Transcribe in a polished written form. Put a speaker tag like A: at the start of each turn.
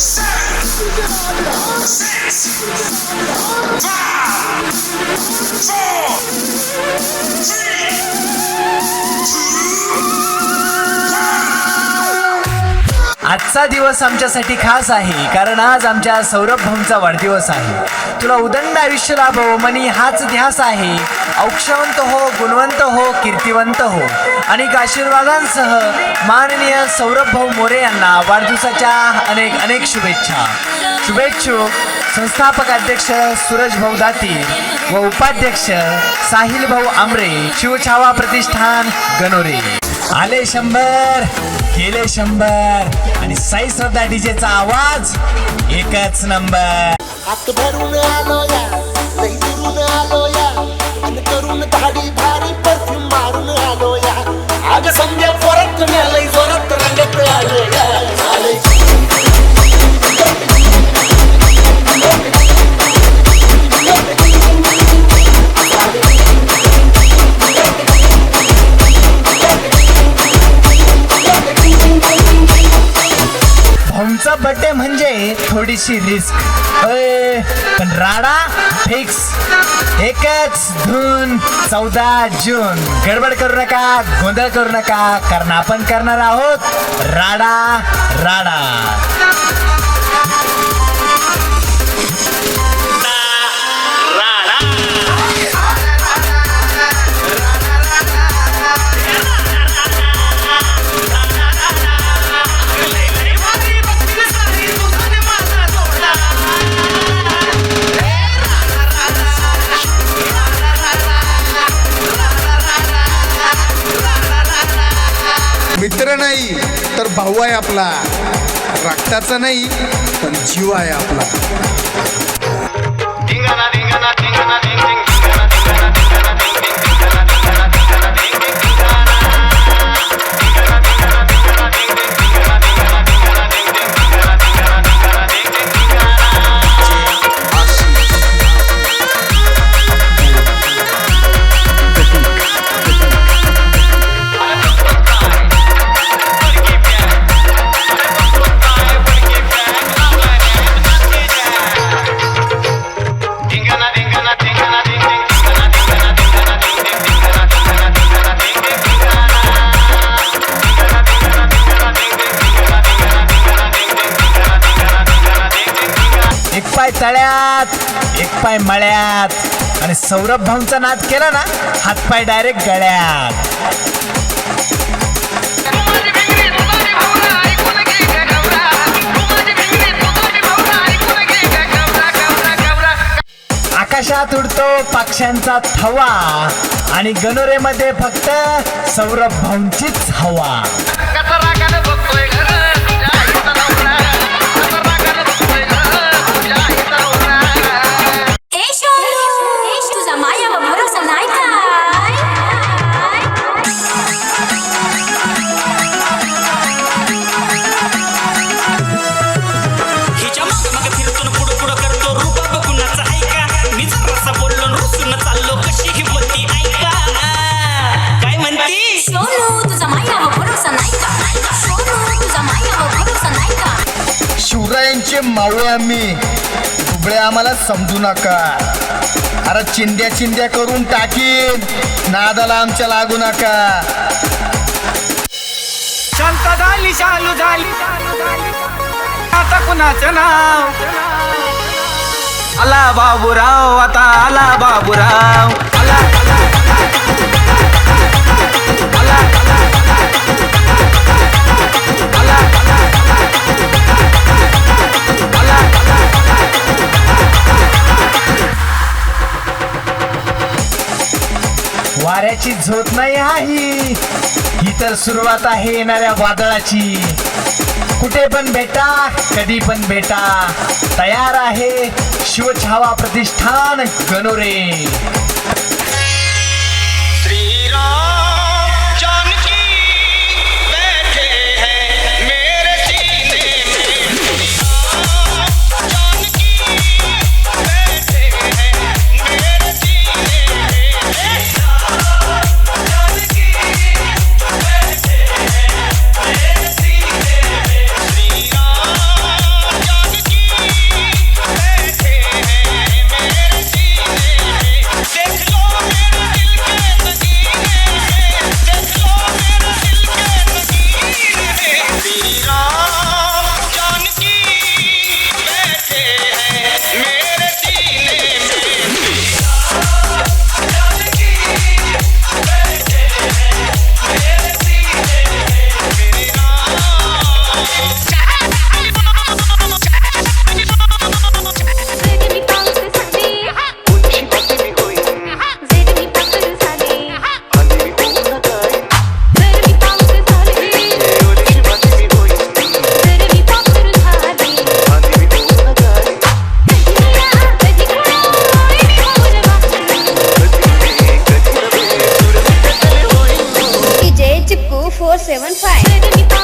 A: आजचा दिवस आमच्यासाठी खास आहे कारण आज आमच्या सौरभ भाऊंचा वाढदिवस आहे. तुला उदंड आयुष्य लाभो मनी हाच ध्यास आहे. औक्षवंत हो, गुणवंत हो, कीर्तिवंत हो. अनेक आशीर्वादांसह माननीय सौरभ भाऊ मोरे यांना वाढदिवसाच्या अनेक अनेक शुभेच्छा. शुभेच्छुक संस्थापक अध्यक्ष सूरज भाऊ दातीर व उपाध्यक्ष साहिल भाऊ आमरे, शिवछावा प्रतिष्ठान गणोरे. आले 100, गेले 100 आणि साई श्रद्धा डीजेचा आवाज एकच नंबर.
B: हात भरून आलो या, लई दुरून आलो या, आणि करून धाडी भारी परफ्यूम मारून आलो या. आग संध्या परत लई जोरात रंगत आलो या.
A: भाऊंचा बर्थडे म्हणजे थोडीशी रिस्क पण राडा फिक्स. एकच धून 14 जून. गडबड करू नका, गोंधळ करू नका, कारण आपण करणार आहोत राडा राडा.
C: मित्र नाही तर भाऊ आहे आपला. रक्ताचा नाही पण जीव आहे आपला.
A: एक पाय तळ्यात, एक पाय मळ्यात, आणि सौरभ भाऊंचा नाद केला ना, हातपाय डायरेक्ट गळ्यात. आकाशात उडतो पक्ष्यांचा थवा आणि गणोरेमध्ये फक्त सौरभ भाऊंचीच हवा.
C: शिवरायांचे मावळे आम्ही, दुबळे आम्हाला समजू नका. अरे चिंध्या चिंध्या करून टाकीन, नादाला आमच्या लागू नका.
D: शांत झाली, शालू झाली, आता कुणाचं नाव? आला बाबूराव, आता आला बाबूराव.
A: वाऱ्याची झोप नाही आहे ही तर सुरुवात आहे येणाऱ्या वादळाची. कुठे पण भेटा, कधी पण भेटा, तयार आहे शिवछावा प्रतिष्ठान गणोरे.
E: 075